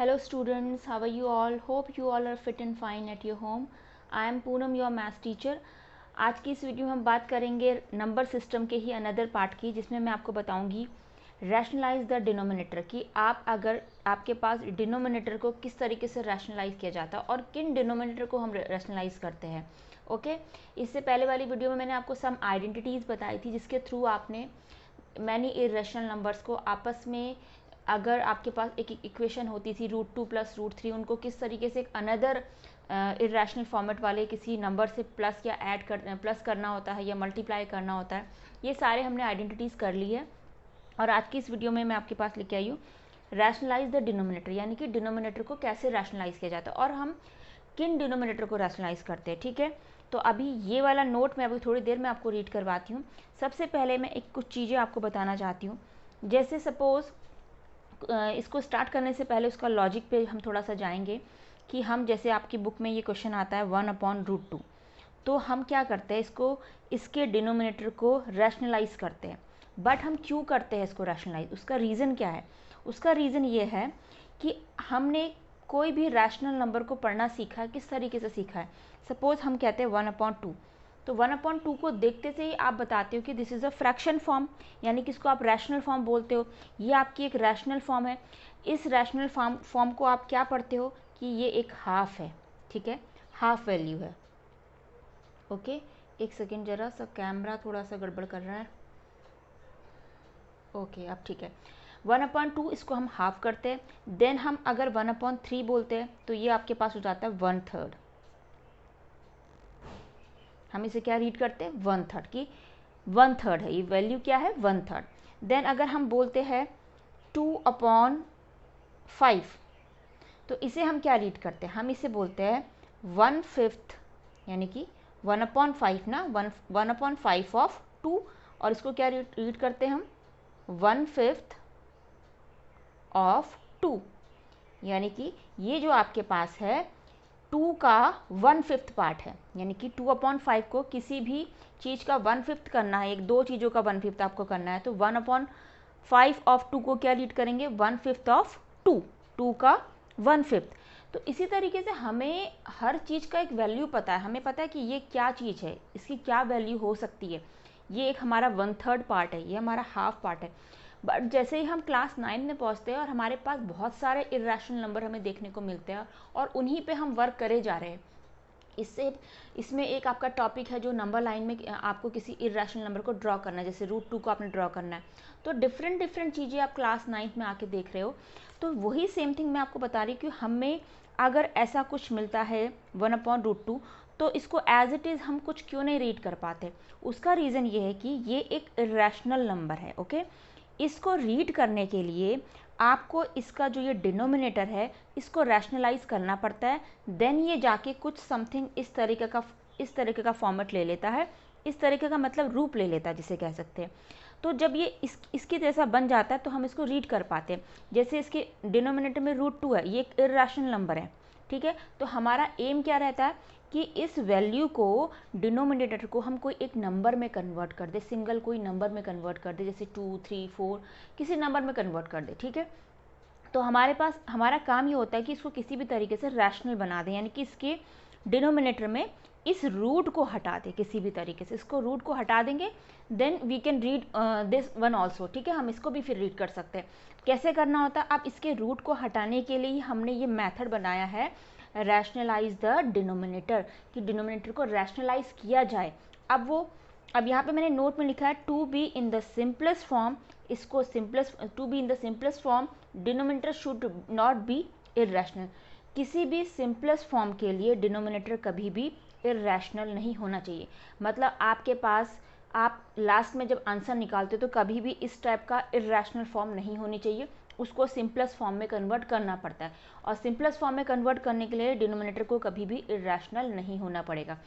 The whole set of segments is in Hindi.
Hello students, how are you all? Hope you all are fit and fine at your home. I am Poonam, your maths teacher. आज की इस वीडियो में हम बात करेंगे नंबर सिस्टम के ही अनदर पार्ट की, जिसमें मैं आपको बताऊंगी रैशनलाइज द डिनोमिनेटर कि आप अगर आपके पास डिनोमिनेटर को किस तरीके से रैशनलाइज किया जाता है और किन डिनोमिनेटर को हम रैशनलाइज करते हैं। ओके, इससे पहले वाली वीडियो में मैंने आपको सम आइडेंटिटीज़ बताई थी जिसके थ्रू आपने मैनी इरेशनल नंबर्स को आपस में, अगर आपके पास एक इक्वेशन होती थी √2 + √3, उनको किस तरीके से एक अनदर इरेशनल फॉर्मेट वाले किसी नंबर से प्लस या ऐड कर प्लस करना होता है या मल्टीप्लाई करना होता है, ये सारे हमने आइडेंटिटीज़ कर ली है। और आज की इस वीडियो में मैं आपके पास लेके आई हूँ रैशनलाइज द डिनोमिनेटर, यानी कि डिनोमिनेटर को कैसे रैशनलाइज किया जाता है और हम किन डिनोमिनेटर को रैशनलाइज करते हैं। ठीक है, तो अभी ये वाला नोट मैं अभी थोड़ी देर में आपको रीड करवाती हूँ। सबसे पहले मैं कुछ चीज़ें आपको बताना चाहती हूँ। जैसे सपोज़ इसको स्टार्ट करने से पहले उसका लॉजिक पे हम थोड़ा सा जाएंगे कि हम, जैसे आपकी बुक में ये क्वेश्चन आता है 1/√2, तो हम क्या करते हैं, इसके डिनोमिनेटर को रैशनलाइज करते हैं। बट हम क्यों करते हैं इसको रैशनलाइज, उसका रीज़न क्या है? उसका रीज़न ये है कि हमने कोई भी रैशनल नंबर को पढ़ना सीखा है, किस तरीके से सीखा है। सपोज़ हम कहते हैं 1/2, तो 1/2 को देखते से ही आप बताते हो कि this is a fraction form, यानी कि इसको आप रैशनल फॉर्म बोलते हो। ये आपकी एक रैशनल फॉर्म है। इस रैशनल फॉर्म को आप क्या पढ़ते हो कि ये एक हाफ है। ठीक है, हाफ वैल्यू है। ओके, एक सेकेंड, जरा सा कैमरा थोड़ा सा गड़बड़ कर रहा है। ओके, अब ठीक है। 1/2 इसको हम हाफ करते हैं। देन हम अगर 1/3 बोलते हैं तो ये आपके पास हो जाता है 1/3। हम इसे क्या रीड करते हैं, 1/3 की 1/3 है, ये वैल्यू क्या है, 1/3। देन अगर हम बोलते हैं 2/5, तो इसे हम क्या रीड करते हैं, हम इसे बोलते हैं 1/5, यानी कि 1/5 ना, 1/5 ऑफ 2, और इसको क्या रीड करते हैं हम 1/5 ऑफ 2, यानी कि ये जो आपके पास है 2 का 1/5 पार्ट है। यानी कि 2/5 को किसी भी चीज़ का 1/5 करना है, एक दो चीज़ों का 1/5 आपको करना है, तो 1/5 ऑफ 2 को क्या रीड करेंगे, 1/5 ऑफ 2 का 1/5। तो इसी तरीके से हमें हर चीज़ का एक वैल्यू पता है, हमें पता है कि ये क्या चीज़ है, इसकी क्या वैल्यू हो सकती है। ये एक हमारा 1/3 पार्ट है, ये हमारा हाफ पार्ट है। बट जैसे ही हम क्लास 9 में पहुंचते हैं और हमारे पास बहुत सारे इरेशनल नंबर हमें देखने को मिलते हैं और उन्हीं पे हम वर्क करे जा रहे हैं। इसमें एक आपका टॉपिक है जो नंबर लाइन में आपको किसी इरेशनल नंबर को ड्रॉ करना है, जैसे √2 को आपने ड्रॉ करना है। तो डिफरेंट चीज़ें आप क्लास 9 में आके देख रहे हो। तो वही सेम थिंग मैं आपको बता रही हूँ कि हमें अगर ऐसा कुछ मिलता है 1/√2, तो इसको एज इट इज़ हम कुछ क्यों नहीं रीड कर पाते। उसका रीज़न ये है कि ये एक इरेशनल नंबर है। ओके, इसको रीड करने के लिए आपको इसका जो ये डिनोमिनेटर है इसको रैशनलाइज करना पड़ता है। देन ये जाके कुछ समथिंग इस तरीके का फॉर्मेट ले लेता है, इस तरीके का मतलब रूप ले लेता है जिसे कह सकते हैं। तो जब ये इसकी जैसा बन जाता है तो हम इसको रीड कर पाते हैं। जैसे इसके डिनोमिनेटर में √2 है, ये एक इरेशनल नंबर है। ठीक है, तो हमारा एम क्या रहता है कि इस वैल्यू को, डिनोमिनेटर को हम कोई एक नंबर में कन्वर्ट कर दे, सिंगल कोई नंबर में कन्वर्ट कर दे, जैसे 2, 3, 4 किसी नंबर में कन्वर्ट कर दे। ठीक है, तो हमारे पास हमारा काम ये होता है कि इसको किसी भी तरीके से रैशनल बना दें, यानी कि इसके डिनोमिनेटर में इस रूट को हटा दें, किसी भी तरीके से इसको रूट को हटा देंगे। Then we can read this one also. ठीक है, हम इसको भी फिर रीड कर सकते हैं। कैसे करना होता है, अब इसके रूट को हटाने के लिए हमने ये मेथड बनाया है रैशनलाइज द डिनोमिनेटर, कि डिनोमिनेटर को रैशनलाइज किया जाए। अब यहाँ पे मैंने नोट में लिखा है to be in the simplest form, इसको to be in the simplest form denominator should not be irrational. किसी भी सिंपलेस्ट फॉर्म के लिए डिनोमिनेटर कभी भी इरेशनल नहीं होना चाहिए। मतलब आपके पास, आप लास्ट में जब आंसर निकालते हो तो कभी भी इस टाइप का इरेशनल फॉर्म नहीं होनी चाहिए, उसको सिंपलेस्ट फॉर्म में कन्वर्ट करना पड़ता है। और सिंपलेस्ट फॉर्म में कन्वर्ट करने के लिए डिनोमिनेटर को कभी भी इरेशनल नहीं होना पड़ेगा।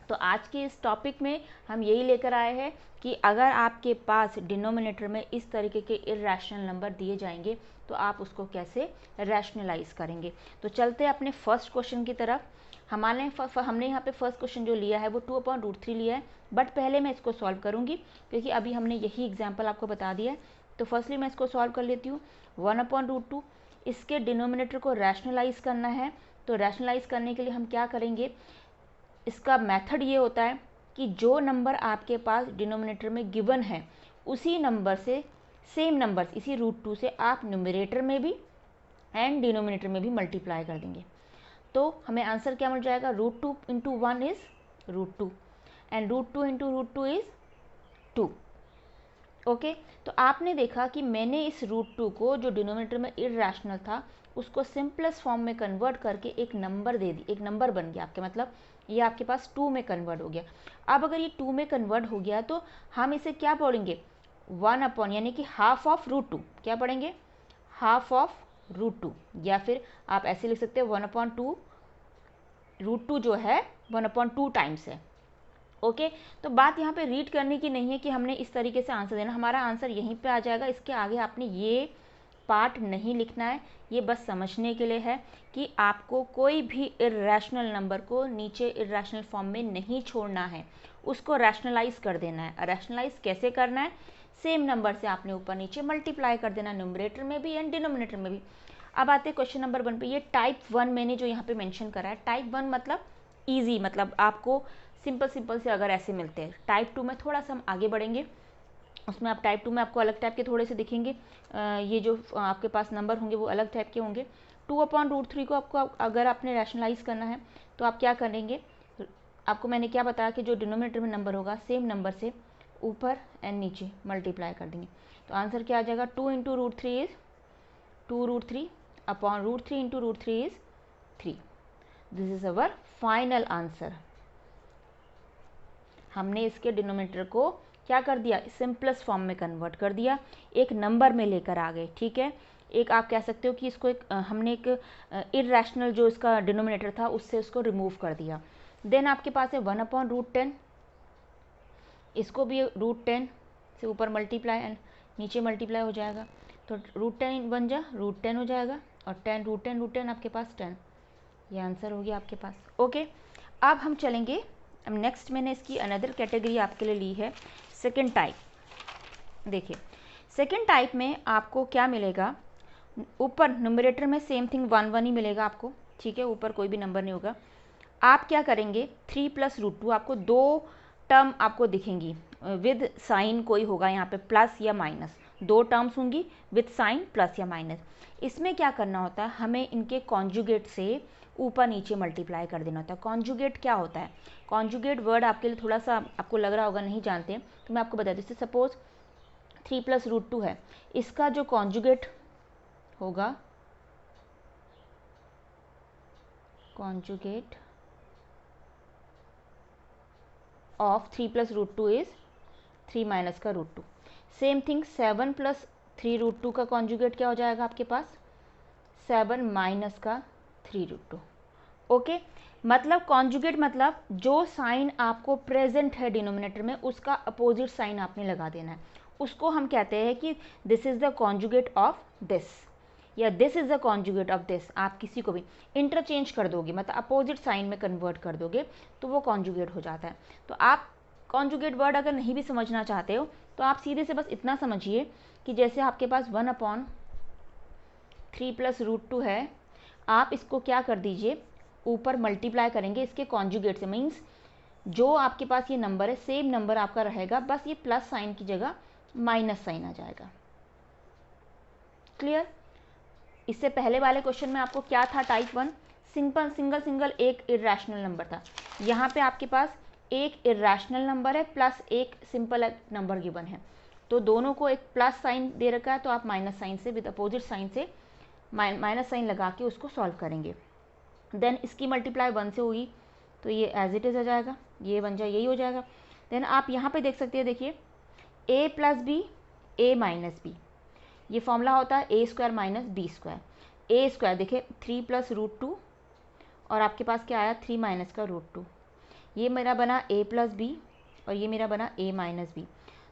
तो आज के इस टॉपिक में हम यही लेकर आए हैं कि अगर आपके पास डिनोमिनेटर में इस तरीके के इरेशनल नंबर दिए जाएंगे तो आप उसको कैसे रैशनलाइज करेंगे। तो चलते हैं अपने फर्स्ट क्वेश्चन की तरफ। हमने यहाँ पे फर्स्ट क्वेश्चन जो लिया है वो 2/√3 लिया है, बट पहले मैं इसको सॉल्व करूँगी क्योंकि अभी हमने यही एग्जाम्पल आपको बता दिया है। तो फर्स्टली मैं इसको सॉल्व कर लेती हूँ। 1/√2, इसके डिनोमिनेटर को रैशनलाइज करना है। तो रैशनलाइज करने के लिए हम क्या करेंगे, इसका मेथड ये होता है कि जो नंबर आपके पास डिनोमिनेटर में गिवन है उसी नंबर से सेम नंबर इसी √2 से आप न्यूमरेटर में भी एंड डिनोमिनेटर में भी मल्टीप्लाई कर देंगे। तो हमें आंसर क्या मिल जाएगा, √2 × 1 इज √2 एंड √2 × √2 इज 2। ओके, तो आपने देखा कि मैंने इस √2 को जो डिनोमिनेटर में इरैशनल था उसको सिंपलेस्ट फॉर्म में कन्वर्ट करके एक नंबर दे दी, एक नंबर बन गया आपके, मतलब ये आपके पास 2 में कन्वर्ट हो गया। अब अगर ये 2 में कन्वर्ट हो गया तो हम इसे क्या पढ़ेंगे, 1 यानी कि हाफ ऑफ √2, क्या पढ़ेंगे, हाफ ऑफ √2, या फिर आप ऐसे लिख सकते हैं 1/2, √2 जो है 1/2 टाइम्स है। ओके, तो बात यहाँ पे रीड करने की नहीं है कि हमने इस तरीके से आंसर देना, हमारा आंसर यहीं पे आ जाएगा। इसके आगे आपने ये पार्ट नहीं लिखना है, ये बस समझने के लिए है कि आपको कोई भी इरैशनल नंबर को नीचे इरैशनल फॉर्म में नहीं छोड़ना है, उसको रैशनलाइज कर देना है। रैशनलाइज कैसे करना है, सेम नंबर से आपने ऊपर नीचे मल्टीप्लाई कर देना, न्यूमरेटर में भी एंड डिनोमिनेटर में भी। अब आते हैं क्वेश्चन नंबर 1 पे। ये टाइप 1 मैंने जो यहाँ पे मेंशन करा है, टाइप 1 मतलब ईजी, मतलब आपको सिंपल से अगर ऐसे मिलते हैं। टाइप 2 में थोड़ा सा हम आगे बढ़ेंगे, उसमें आप टाइप 2 में आपको अलग टाइप के थोड़े से दिखेंगे, ये जो आपके पास नंबर होंगे वो अलग टाइप के होंगे। 2/√3 को आपको अगर आपने रैशनलाइज करना है तो आप क्या करेंगे, आपको मैंने क्या बताया कि जो डिनोमिनेटर में नंबर होगा सेम नंबर से ऊपर एंड नीचे मल्टीप्लाई कर देंगे। तो आंसर क्या आ जाएगा, 2 × √3 is 2√3 upon √3 × √3 is 3। This is our final answer. हमने इसके डिनोमिनेटर को क्या कर दिया, सिंपलेस्ट फॉर्म में कन्वर्ट कर दिया, एक नंबर में लेकर आ गए। ठीक है, एक आप कह सकते हो कि इसको हमने एक इरैशनल जो इसका डिनोमिनेटर था उससे उसको रिमूव कर दिया। देन आपके पास है 1/√10, इसको भी √10 से ऊपर मल्टीप्लाई एंड नीचे मल्टीप्लाई हो जाएगा, तो √10 बन जा √10 हो जाएगा, और 10 √10 आपके पास 10, ये आंसर हो गया आपके पास। ओके, अब हम चलेंगे, अब नेक्स्ट मैंने इसकी अनदर कैटेगरी आपके लिए ली है, सेकेंड टाइप। देखिए सेकेंड टाइप में आपको क्या मिलेगा, ऊपर न्यूमरेटर में सेम थिंग 1 ही मिलेगा आपको। ठीक है, ऊपर कोई भी नंबर नहीं होगा। आप क्या करेंगे, 3 + √2, आपको 2 टर्म आपको दिखेंगी विद साइन, कोई होगा यहाँ पे प्लस या माइनस, 2 टर्म्स होंगी विद साइन प्लस या माइनस। इसमें क्या करना होता है, हमें इनके कॉन्जुगेट से ऊपर नीचे मल्टीप्लाई कर देना होता है। कॉन्जुगेट क्या होता है, कॉन्जुगेट वर्ड आपके लिए थोड़ा सा आपको लग रहा होगा नहीं जानते, तो मैं आपको बता दूँ। जैसे सपोज 3 + √2 है, इसका जो कॉन्जुगेट होगा, कॉन्जुगेट ऑफ 3 + √2 इज 3 - का √2। सेम थिंग 7 + 3 √2 का कॉन्जुगेट क्या हो जाएगा आपके पास, 7 - का 3 √2। ओके, मतलब कॉन्जुगेट मतलब जो साइन आपको प्रेजेंट है डिनोमिनेटर में उसका अपोजिट साइन आपने लगा देना है, उसको हम कहते हैं कि this is the conjugate of this, या this is the conjugate of this. आप किसी को भी इंटरचेंज कर दोगे, मतलब अपोजिट साइन में कन्वर्ट कर दोगे तो वो कॉन्जुगेट हो जाता है। तो आप कॉन्जुगेट वर्ड अगर नहीं भी समझना चाहते हो तो आप सीधे से बस इतना समझिए कि जैसे आपके पास 1/3 + √2 है, आप इसको क्या कर दीजिए, ऊपर मल्टीप्लाई करेंगे इसके कॉन्जुगेट से, मीन्स जो आपके पास ये नंबर है सेम नंबर आपका रहेगा, बस ये प्लस साइन की जगह माइनस साइन आ जाएगा। क्लियर। इससे पहले वाले क्वेश्चन में आपको क्या था, टाइप 1 सिंगल एक इरैशनल नंबर था, यहाँ पे आपके पास एक इरैशनल नंबर है प्लस एक सिंपल नंबर गिवन है, तो दोनों को एक प्लस साइन दे रखा है, तो आप माइनस साइन से विद अपोजिट साइन से माइनस साइन लगा के उसको सॉल्व करेंगे। देन इसकी मल्टीप्लाई 1 से हुई तो ये एज इट इज़ आ जाएगा, ये बन जाए यही हो जाएगा। देन आप यहाँ पे देख सकते हैं, देखिए a + b a - b, ये फॉर्मूला होता है a² - b²। a² देखिए 3 + √2 और आपके पास क्या आया 3 - का √2, ये मेरा बना a + b और ये मेरा बना a - b।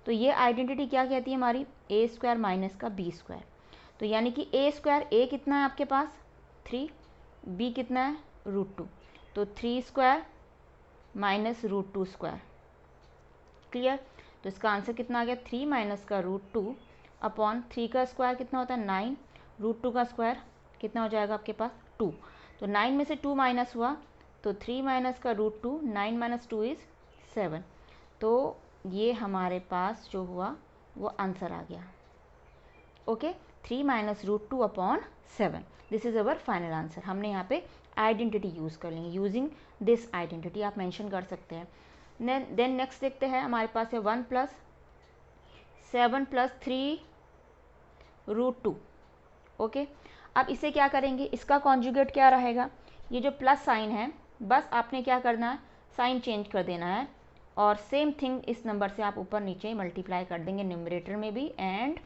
तो ये आइडेंटिटी क्या कहती है हमारी, a² - का b²। तो यानी कि a² कितना है आपके पास 3, b कितना है √2, तो 3² - √2²। क्लियर। तो इसका आंसर कितना आ गया, 3 - का √2 अपॉन 3 का स्क्वायर कितना होता है 9, √2 का स्क्वायर कितना हो जाएगा आपके पास 2। तो 9 में से 2 माइनस हुआ तो 3 माइनस का रूट 2, 9 माइनस 2 इज़ 7। तो ये हमारे पास जो हुआ वो आंसर आ गया। Okay, 3 minus root 2 upon 7, this is our final answer. हमने यहाँ पे आइडेंटिटी यूज़ कर लेंगे, यूजिंग दिस आइडेंटिटी आप मेंशन कर सकते हैं। देन नेक्स्ट देखते हैं, हमारे पास है 1 प्लस 7 प्लस 3 रूट 2। ओके, अब इसे क्या करेंगे, इसका कॉन्जुगेट क्या रहेगा, ये जो प्लस साइन है बस आपने क्या करना है, साइन चेंज कर देना है और सेम थिंग इस नंबर से आप ऊपर नीचे मल्टीप्लाई कर देंगे, न्यूमरेटर में भी एंड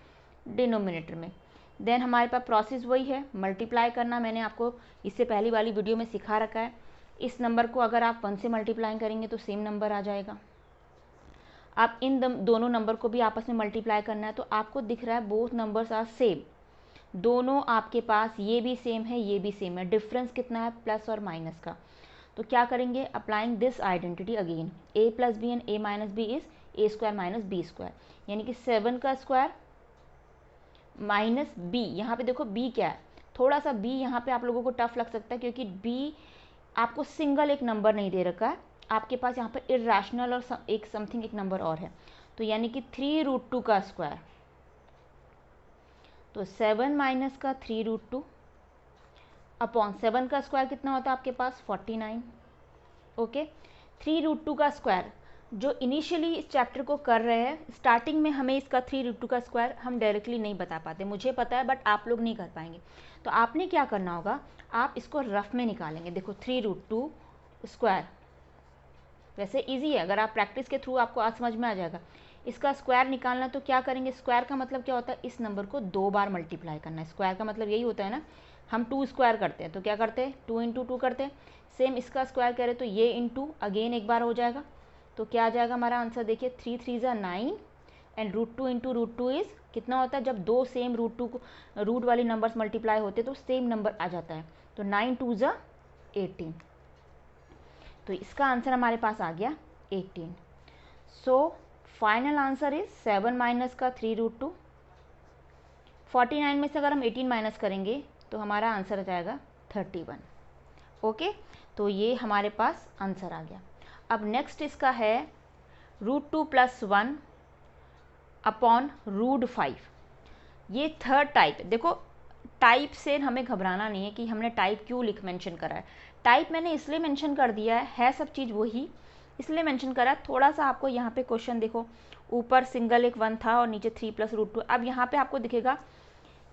डिनोमिनेटर में। देन हमारे पास प्रोसेस वही है, मल्टीप्लाई करना। मैंने आपको इससे पहली वाली वीडियो में सिखा रखा है। इस नंबर को अगर आप 1 से मल्टीप्लाई करेंगे तो सेम नंबर आ जाएगा। आप इन दोनों नंबर को भी आपस में मल्टीप्लाई करना है तो आपको दिख रहा है बोथ नंबर्स आर सेम, दोनों आपके पास ये भी सेम है ये भी सेम है, डिफरेंस कितना है प्लस और माइनस का। तो क्या करेंगे, applying this identity again, a plus B and a minus B is a square minus B square, यानी कि 7 का स्क्वायर माइनस b। यहाँ पे देखो b क्या है, थोड़ा सा b यहाँ पे आप लोगों को टफ लग सकता है क्योंकि b आपको सिंगल एक नंबर नहीं दे रखा है, आपके पास यहाँ पर इर्रेशनल और एक समथिंग एक नंबर और है, तो यानी कि 3 रूट 2 का स्क्वायर, तो 7 माइनस का 3 रूट 2 अपॉन 7 का स्क्वायर कितना होता है आपके पास 49। ओके, 3 रूट 2 का स्क्वायर जो इनिशियली इस चैप्टर को कर रहे हैं, स्टार्टिंग में हमें इसका 3 रूट 2 का स्क्वायर हम डायरेक्टली नहीं बता पाते, मुझे पता है बट आप लोग नहीं कर पाएंगे। तो आपने क्या करना होगा, आप इसको रफ में निकालेंगे। देखो 3 रूट 2 स्क्वायर वैसे इजी है, अगर आप प्रैक्टिस के थ्रू आपको आज समझ में आ जाएगा। इसका स्क्वायर निकालना तो क्या करेंगे, स्क्वायर का मतलब क्या होता है, इस नंबर को 2 बार मल्टीप्लाई करना है। स्क्वायर का मतलब यही होता है ना, हम 2 स्क्वायर करते हैं तो क्या करते हैं 2 इंटू 2 करते हैं। सेम इसका स्क्वायर करें तो ये इंटू अगेन एक बार हो जाएगा, तो क्या आ जाएगा हमारा आंसर, देखिए 3 3 ज़ा 9 and root 2 into root 2 is कितना होता है, जब दो सेम रूट वाले नंबर्स मल्टीप्लाई होते तो सेम नंबर आ जाता है, तो 9 2 ज़ा 18, तो इसका आंसर हमारे पास आ गया 18। So final answer is 7 minus का 3 रूट 2। 49 में से अगर हम 18 माइनस करेंगे तो हमारा आंसर आ जाएगा 31। ओके, तो ये हमारे पास आंसर आ गया। अब नेक्स्ट इसका है रूट 2 प्लस 1 अपॉन रूट 5। ये थर्ड टाइप है। देखो टाइप से हमें घबराना नहीं है कि हमने टाइप क्यों मेंशन करा है। टाइप मैंने इसलिए मेंशन कर दिया है सब चीज़ वही, इसलिए मेंशन करा। थोड़ा सा आपको यहाँ पे क्वेश्चन देखो, ऊपर सिंगल एक 1 था और नीचे 3 प्लस रूट 2। अब यहाँ पे आपको दिखेगा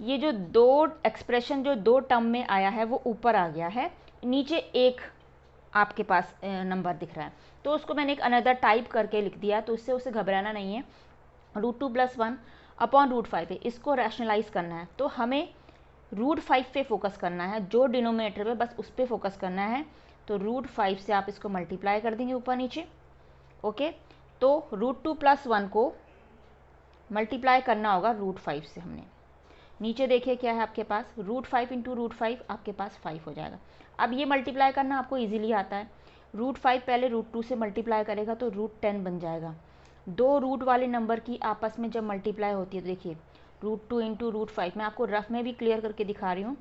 ये जो दो एक्सप्रेशन जो दो टर्म में आया है वो ऊपर आ गया है, नीचे एक आपके पास नंबर दिख रहा है, तो उसको मैंने एक अनदर टाइप करके लिख दिया, तो इससे उसे घबराना नहीं है। रूट 2 प्लस 1 अपॉन रूट 5 है, इसको रैशनलाइज करना है तो हमें रूट 5 पे फोकस करना है, जो डिनोमिनेटर में बस उस पर फोकस करना है। तो रूट 5 से आप इसको मल्टीप्लाई कर देंगे ऊपर नीचे। ओके, तो रूट 2 प्लस 1 को मल्टीप्लाई करना होगा रूट 5 से। हमने नीचे देखिए क्या है आपके पास, रूट 5 इंटू रूट 5 आपके पास 5 हो जाएगा। अब ये मल्टीप्लाई करना आपको ईजिली आता है। रूट 5 पहले रूट 2 से मल्टीप्लाई करेगा तो रूट 10 बन जाएगा। दो रूट वाले नंबर की आपस में जब मल्टीप्लाई होती है तो देखिए रूट 2 इंटू रूट 5, मैं आपको रफ में भी क्लियर करके दिखा रही हूँ,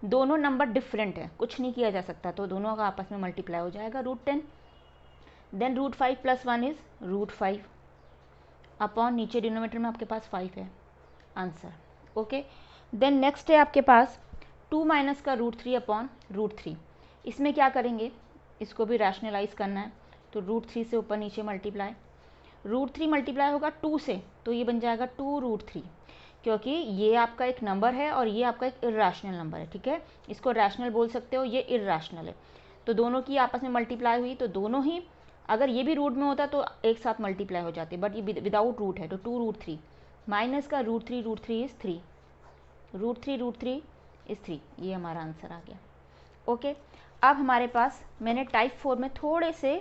दोनों नंबर डिफरेंट है, कुछ नहीं किया जा सकता, तो दोनों का आपस में मल्टीप्लाई हो जाएगा root 10। Then root 5 plus 1 is root 5 upon नीचे डिनोमिनेटर में आपके पास 5 है, आंसर। ओके, देन नेक्स्ट है आपके पास 2 माइनस का रूट 3 अपॉन रूट 3। इसमें क्या करेंगे, इसको भी रैशनलाइज करना है, तो रूट 3 से ऊपर नीचे मल्टीप्लाई, रूट 3 मल्टीप्लाई होगा 2 से तो ये बन जाएगा 2 रूट 3, क्योंकि ये आपका एक नंबर है और ये आपका एक इर्रेशनल नंबर है, ठीक है, इसको रैशनल बोल सकते हो, ये इर्रेशनल है, तो दोनों की आपस में मल्टीप्लाई हुई, तो दोनों ही अगर ये भी रूट में होता तो एक साथ मल्टीप्लाई हो जाते, बट ये विदाउट रूट है तो 2 रूट 3 माइनस का रूट 3 इज़ 3, रूट 3 इज़ 3, ये हमारा आंसर आ गया। ओके, अब हमारे पास मैंने टाइप 4 में थोड़े से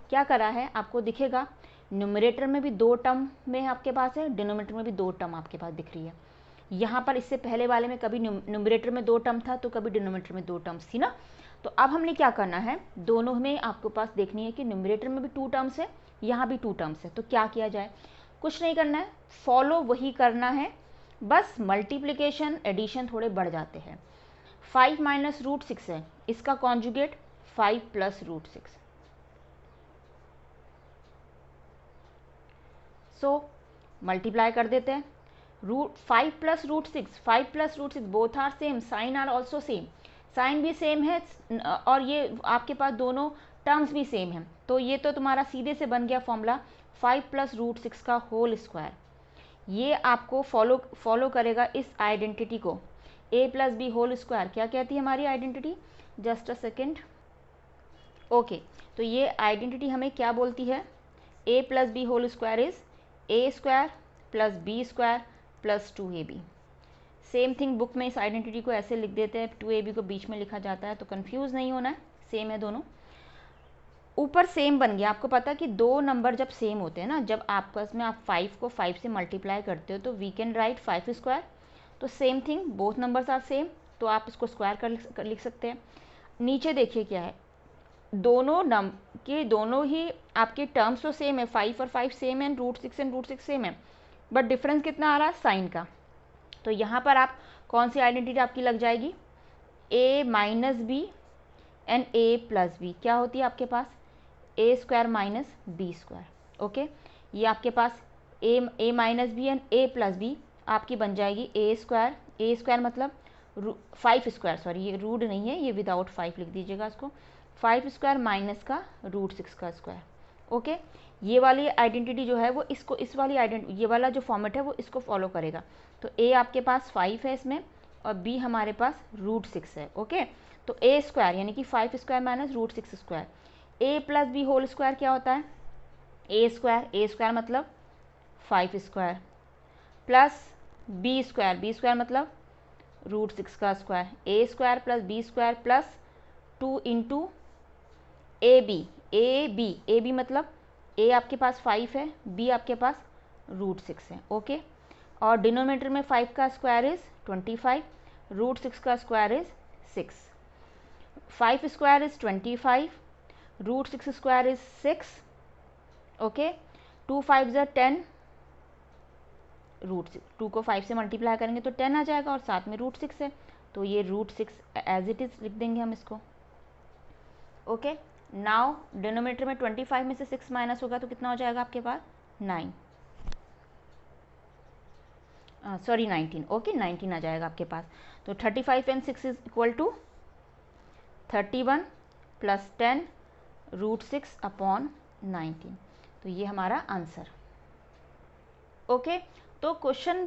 क्या करा है आपको दिखेगा, न्यूमरेटर में भी 2 टर्म में आपके पास है, डिनोमिनेटर में भी 2 टर्म आपके पास दिख रही है। यहाँ पर इससे पहले वाले में कभी न्यूमरेटर में 2 टर्म था तो कभी डिनोमिनेटर में 2 टर्म्स थी ना, तो अब हमने क्या करना है, दोनों में आपके पास देखनी है कि न्यूमरेटर में भी 2 टर्म्स है, यहाँ भी 2 टर्म्स है, तो क्या किया जाए, कुछ नहीं करना है, फॉलो वही करना है, बस मल्टीप्लिकेशन एडिशन थोड़े बढ़ जाते हैं। 5 माइनस रूट 6 है, इसका conjugate 5 plus root 6। So multiply कर देते हैं। Root 5 plus root 6, 5 plus root 6 both are same, sign are also same, sign भी सेम है और ये आपके पास दोनों टर्म्स भी सेम हैं। तो ये तो तुम्हारा सीधे से बन गया फॉर्मूला 5 प्लस रूट 6 का होल स्क्वायर। ये आपको फॉलो करेगा इस आइडेंटिटी को, a plus B whole square. क्या कहती है हमारी identity? Just a second. Okay, तो ये आइडेंटिटी हमें क्या बोलती है? a plus B whole square is a square plus B square plus 2ab। Same thing book में इस आइडेंटिटी को ऐसे लिख देते हैं, 2ab को बीच में लिखा जाता है, तो कंफ्यूज नहीं होना है, सेम है दोनों। ऊपर सेम बन गया। आपको पता है कि दो नंबर जब सेम होते हैं ना, जब आपस में आप 5 को 5 से मल्टीप्लाई करते हो तो वी कैन राइट 5 स्क्वायर। तो same thing, both numbers are same, तो आप इसको स्क्वायर कर लिख सकते हैं। नीचे देखिए क्या है, दोनों ही आपके टर्म्स तो सेम है, 5 और 5 सेम है, रूट 6 सेम है, बट डिफरेंस कितना आ रहा है? साइन का। तो यहाँ पर आप कौन सी आइडेंटिटी आपकी लग जाएगी? a minus B and a plus B क्या होती है आपके पास? a square minus B square. Okay, ये आपके पास a minus B and a plus B आपकी बन जाएगी a स्क्वायर मतलब 5 स्क्वायर, सॉरी ये रूट नहीं है, ये विदाउट 5 लिख दीजिएगा इसको, 5 स्क्वायर माइनस का रूट 6 का स्क्वायर। ओके, ये वाली आइडेंटिटी जो है वो इसको, इस वाली आइडेंटिटी, ये वाला जो फॉर्मेट है वो इसको फॉलो करेगा। तो a आपके पास 5 है इसमें और b हमारे पास रूट 6 है। ओके, तो a स्क्वायर यानी कि 5 square minus root 6 square, a plus B whole square क्या होता है? a स्क्वायर मतलब 5 स्क्वायर प्लस b स्क्वायर मतलब रूट 6 का square, a square plus b square plus 2 into A B मतलब a आपके पास 5 है, b आपके पास रूट 6 है। ओके, और डिनोमिनेटर में 5 का स्क्वायर इज 25, रूट 6 का square is 6, 5 square is 25, root 6 square is 6। Okay, 2 5 ज़ा 10, रूट 6, 2 को 5 से मल्टीप्लाई करेंगे तो 10 आ जाएगा और साथ में रूट 6 है, तो ये रूट 6 एज इट इज़ लिख देंगे हम इसको। ओके, नाउ डिनोमिनेटर में 25 में से 6 माइनस होगा तो कितना हो जाएगा आपके पास? 9, सॉरी 19। ओके, 19 आ जाएगा आपके पास। तो 35 and 6 is equal to 31 plus 10 root 6 upon 19, तो ये हमारा आंसर। ओके, तो क्वेश्चन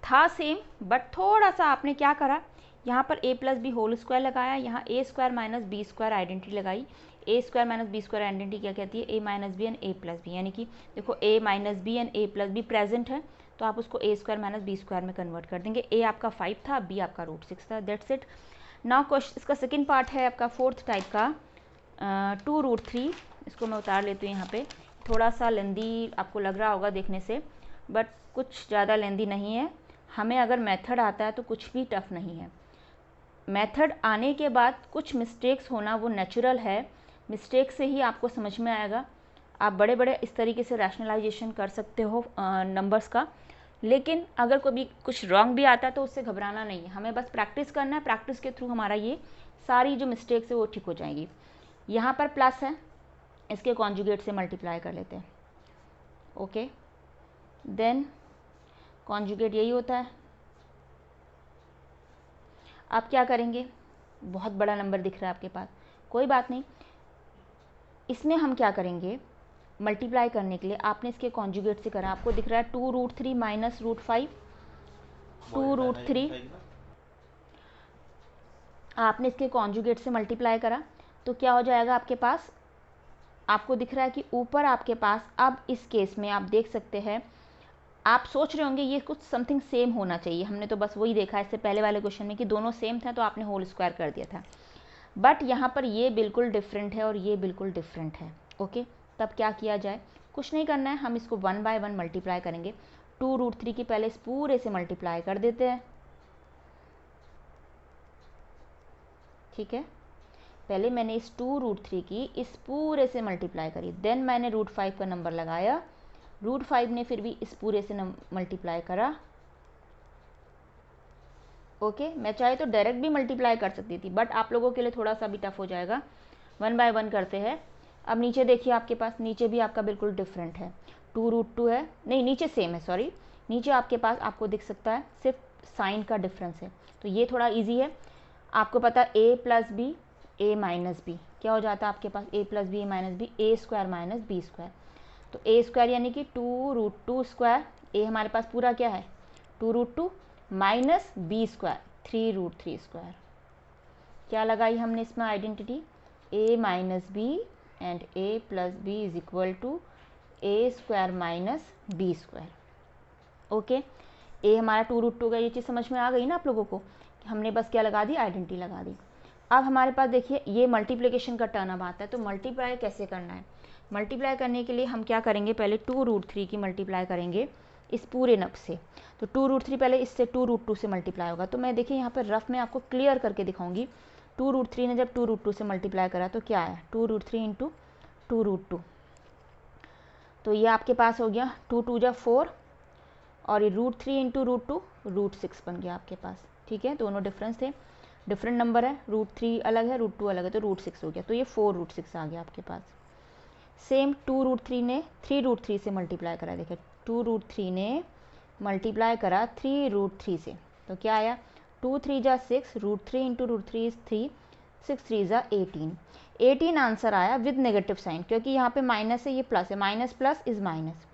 था सेम, बट थोड़ा सा आपने क्या करा, यहाँ पर a plus B whole square लगाया, यहाँ a square minus B square identity लगाई। a square minus B square identity क्या कहती है? a minus B and a plus B, यानी कि देखो a minus B and a plus B present है, तो आप उसको a square minus B square में कन्वर्ट कर देंगे। a आपका 5 था, b आपका रूट 6 था, दैट्स इट। नाउ क्वेश्चन, इसका सेकेंड पार्ट है आपका 4th टाइप का, 2 रूट 3। इसको मैं उतार लेती हूँ यहाँ पे, थोड़ा सा लेंदी आपको लग रहा होगा देखने से, बट कुछ ज़्यादा लेंदी नहीं है। हमें अगर मेथड आता है तो कुछ भी टफ नहीं है। मेथड आने के बाद कुछ मिस्टेक्स होना वो नेचुरल है, मिस्टेक से ही आपको समझ में आएगा। आप बड़े बड़े इस तरीके से रैशनलाइजेशन कर सकते हो नंबर्स का, लेकिन अगर कोई कुछ रॉन्ग भी आता है तो उससे घबराना नहीं है, हमें बस प्रैक्टिस करना है। प्रैक्टिस के थ्रू हमारा ये सारी जो मिस्टेक्स है वो ठीक हो जाएंगी। यहाँ पर प्लस है, इसके कॉन्जुगेट से मल्टीप्लाई कर लेते हैं। ओके, देन कॉन्जुगेट यही होता है। आप क्या करेंगे? बहुत बड़ा नंबर दिख रहा है आपके पास, कोई बात नहीं, इसमें हम क्या करेंगे? मल्टीप्लाई करने के लिए आपने इसके कॉन्जुगेट से करा, आपको दिख रहा है 2 रूट 3 माइनस रूट 5, 2 रूट 3, आपने इसके कॉन्जुगेट से मल्टीप्लाई करा तो क्या हो जाएगा आपके पास? आपको दिख रहा है कि ऊपर आपके पास, अब इस केस में आप देख सकते हैं, आप सोच रहे होंगे ये कुछ समथिंग सेम होना चाहिए, हमने तो बस वही देखा इससे पहले वाले क्वेश्चन में कि दोनों सेम था तो आपने होल स्क्वायर कर दिया था, बट यहाँ पर ये बिल्कुल डिफरेंट है और ये बिल्कुल डिफरेंट है। ओके, तब क्या किया जाए? कुछ नहीं करना है, हम इसको 1 बाय 1 मल्टीप्लाई करेंगे। 2 रूट 3 की पहले इस पूरे से मल्टीप्लाई कर देते हैं, ठीक है। पहले मैंने इस 2 रूट 3 की इस पूरे से मल्टीप्लाई करी, देन मैंने रूट 5 का नंबर लगाया, रूट 5 ने फिर भी इस पूरे से मल्टीप्लाई करा, ओके मैं चाहे तो डायरेक्ट भी मल्टीप्लाई कर सकती थी, बट आप लोगों के लिए थोड़ा सा भी टफ हो जाएगा। 1 बाय 1 करते हैं। अब नीचे देखिए, आपके पास नीचे भी आपका बिल्कुल डिफरेंट है, 2√2 है, नहीं नीचे सेम है, सॉरी, नीचे आपके पास आपको दिख सकता है सिर्फ साइन का डिफरेंस है, तो ये थोड़ा ईजी है। आपको पता है a plus B a minus B क्या हो जाता है आपके पास, a plus B a minus B, a square minus B square. तो a स्क्वायर यानी कि 2√2 स्क्वायर, a हमारे पास पूरा क्या है 2√2 माइनस बी स्क्वायर 3√3 स्क्वायर। क्या लगाई हमने इसमें identity, a minus B and a plus B is equal to a square minus B square. Okay, a हमारा 2√2 का, ये चीज़ समझ में आ गई ना आप लोगों को, हमने बस क्या लगा दी, आइडेंटिटी लगा दी। अब हमारे पास देखिए ये मल्टीप्लिकेशन का टर्न अब आता है, तो मल्टीप्लाई कैसे करना है। मल्टीप्लाई करने के लिए हम क्या करेंगे, पहले 2√3 की मल्टीप्लाई करेंगे इस पूरे नब से, तो 2√3 पहले इससे 2√2 से मल्टीप्लाई होगा। तो मैं देखिए यहाँ पर रफ में आपको क्लियर करके दिखाऊंगी। 2√3 ने जब 2√2 से मल्टीप्लाई करा तो क्या आया, 2√3 इंटू 2√2, तो ये आपके पास हो गया 2 2 जा 4 और ये √3 इंटू √2 √6 बन गया आपके पास। ठीक है, दोनों डिफरेंस थे, डिफरेंट नंबर है, √3 अलग है √2 अलग है, तो √6 हो गया, तो ये 4√6 आ गया आपके पास। सेम 2√3 ने 3√3 से मल्टीप्लाई करा, देखिए 2√3 ने मल्टीप्लाई करा 3√3 से, तो क्या आया 2 3 जा 6, √3 इंटू √3 इज 3, 6 3 जा 18, 18 आंसर आया विद नेगेटिव साइन, क्योंकि यहाँ पे माइनस है, ये प्लस है, माइनस प्लस इज माइनस।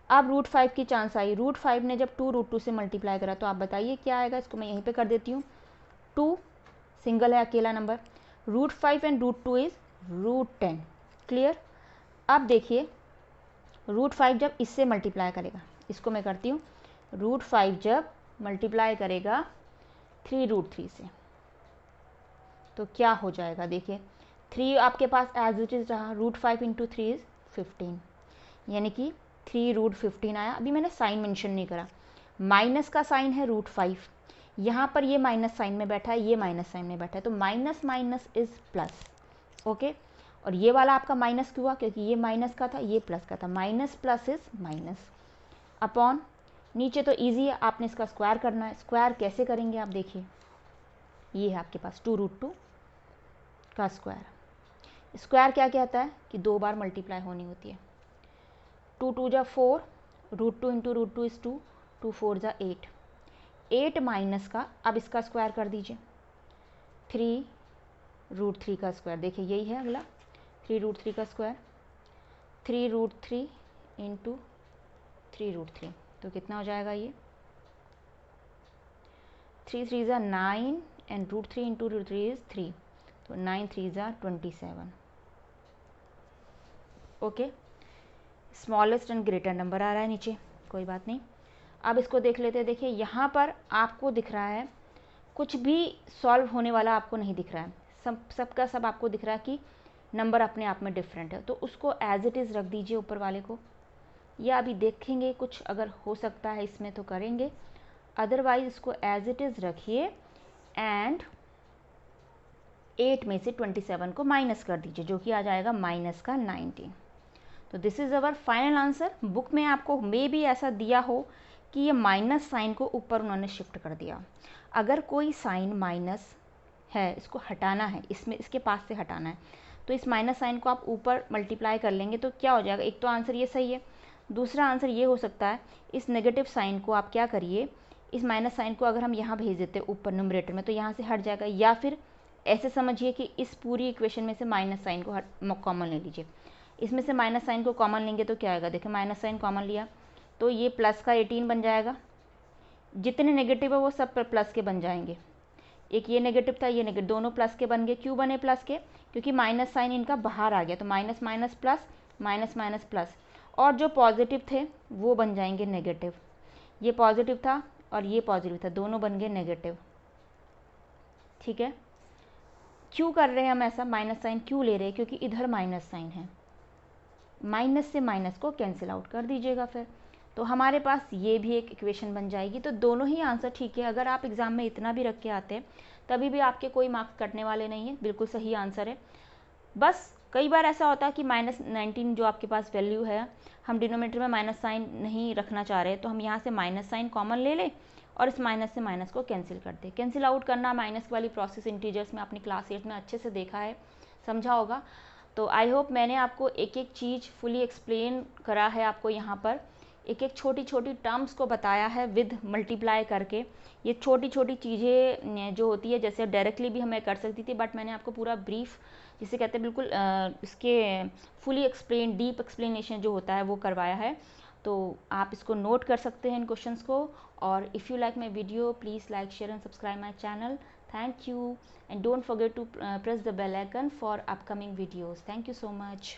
अब √5 की चांस आई, √5 ने जब 2√2 से मल्टीप्लाई करा, तो आप बताइए क्या आएगा, इसको मैं यहीं पे कर देती हूँ, 2 सिंगल है अकेला नंबर, √5 एंड √2 इज √10, क्लियर। अब देखिए √5 जब इससे मल्टीप्लाई करेगा, इसको मैं करती हूँ, √5 जब मल्टीप्लाई करेगा 3√3 से, तो क्या हो जाएगा, देखिए 3 आपके पास एज इट इज़ रहा, √5 इंटू 3 इज 15, यानी कि 3√15 आया। अभी मैंने साइन मेंशन नहीं करा, माइनस का साइन है √5, यहाँ पर ये माइनस साइन में बैठा है, ये माइनस साइन में बैठा है, तो minus minus is plus. Okay, और ये वाला आपका माइनस क्यों हुआ, क्योंकि ये माइनस का था, ये प्लस का था, minus plus is minus upon, नीचे तो ईजी है, आपने इसका स्क्वायर करना है। स्क्वायर कैसे करेंगे आप देखिए, ये है आपके पास 2√2 का स्क्वायर। स्क्वायर क्या कहता है कि 2 बार मल्टीप्लाई होनी होती है, 2 2 जा 4, √2 इंटू √2 इज 2, 2 4 जा 8, 8 माइनस का, अब इसका स्क्वायर कर दीजिए, 3√3 का स्क्वायर, देखिए यही है अगला, 3√3 का स्क्वायर, 3√3 इंटू 3√3, तो कितना हो जाएगा ये, 3 3 जा 9 एंड √3 इंटू √3 इज 3, तो 9 3 जा 27। Okay, smallest and greater number आ रहा है नीचे, कोई बात नहीं। अब इसको देख लेते हैं, देखिए यहाँ पर आपको दिख रहा है कुछ भी सॉल्व होने वाला आपको नहीं दिख रहा है, सबका सब आपको दिख रहा है कि नंबर अपने आप में डिफरेंट है, तो उसको एज इट इज़ रख दीजिए ऊपर वाले को, या अभी देखेंगे कुछ अगर हो सकता है इसमें तो करेंगे, अदरवाइज इसको एज इट इज़ रखिए एंड 8 में से 27 को माइनस कर दीजिए, जो कि आ जाएगा माइनस का 19। तो this is our final answer. Book में आपको मे भी ऐसा दिया हो कि ये माइनस साइन को ऊपर उन्होंने शिफ्ट कर दिया। अगर कोई साइन माइनस है, इसको हटाना है, इसमें इसके पास से हटाना है, तो इस माइनस साइन को आप ऊपर मल्टीप्लाई कर लेंगे, तो क्या हो जाएगा, एक तो आंसर ये सही है, दूसरा आंसर ये हो सकता है इस नेगेटिव साइन को आप क्या करिए, इस माइनस साइन को अगर हम यहाँ भेज देते हैं ऊपर न्यूमरेटर में, तो यहाँ से हट जाएगा, या फिर ऐसे समझिए कि इस पूरी इक्वेशन में से माइनस साइन को कॉमन ले लीजिए, इसमें से माइनस साइन को कॉमन लेंगे तो क्या आएगा, देखिए माइनस साइन कॉमन लिया तो ये प्लस का 18 बन जाएगा, जितने नेगेटिव है वो सब प्लस के बन जाएंगे, एक ये नेगेटिव था, ये नेगेटिव, दोनों प्लस के बन गए, क्यों बने प्लस के, क्योंकि माइनस साइन इनका बाहर आ गया, तो minus minus plus, minus minus plus, और जो पॉजिटिव थे वो बन जाएंगे नेगेटिव, ये पॉजिटिव था और ये पॉजिटिव था, दोनों बन गए नेगेटिव। ठीक है, क्यों कर रहे हैं हम ऐसा, माइनस साइन क्यों ले रहे हैं, क्योंकि इधर माइनस साइन है, माइनस से माइनस को कैंसिल आउट कर दीजिएगा फिर, तो हमारे पास ये भी एक इक्वेशन बन जाएगी। तो दोनों ही आंसर ठीक है, अगर आप एग्ज़ाम में इतना भी रख के आते हैं तभी भी आपके कोई मार्क्स कटने वाले नहीं है, बिल्कुल सही आंसर है। बस कई बार ऐसा होता है कि -19 जो आपके पास वैल्यू है, हम डिनोमिनेटर में माइनस साइन नहीं रखना चाह रहे, तो हम यहाँ से माइनस साइन कॉमन ले लें और इस माइनस से माइनस को कैंसिल कर दे। कैंसिल आउट करना माइनस वाली प्रोसेस इंटीजर्स में अपनी क्लास 8 में अच्छे से देखा है, समझा होगा। तो आई होप मैंने आपको एक एक चीज़ फुली एक्सप्लेन करा है, आपको यहाँ पर एक एक छोटी छोटी टर्म्स को बताया है विद मल्टीप्लाई करके। ये छोटी छोटी चीज़ें जो होती है, जैसे डायरेक्टली भी हमें कर सकती थी, बट मैंने आपको पूरा ब्रीफ जिसे कहते हैं बिल्कुल इसके फुली एक्सप्लेन, डीप एक्सप्लेनेशन जो होता है वो करवाया है। तो आप इसको नोट कर सकते हैं इन क्वेश्चंस को। और if you like my video, please like, share and subscribe my channel. Thank you, and don't forget to press the bell icon for upcoming videos. Thank you so much.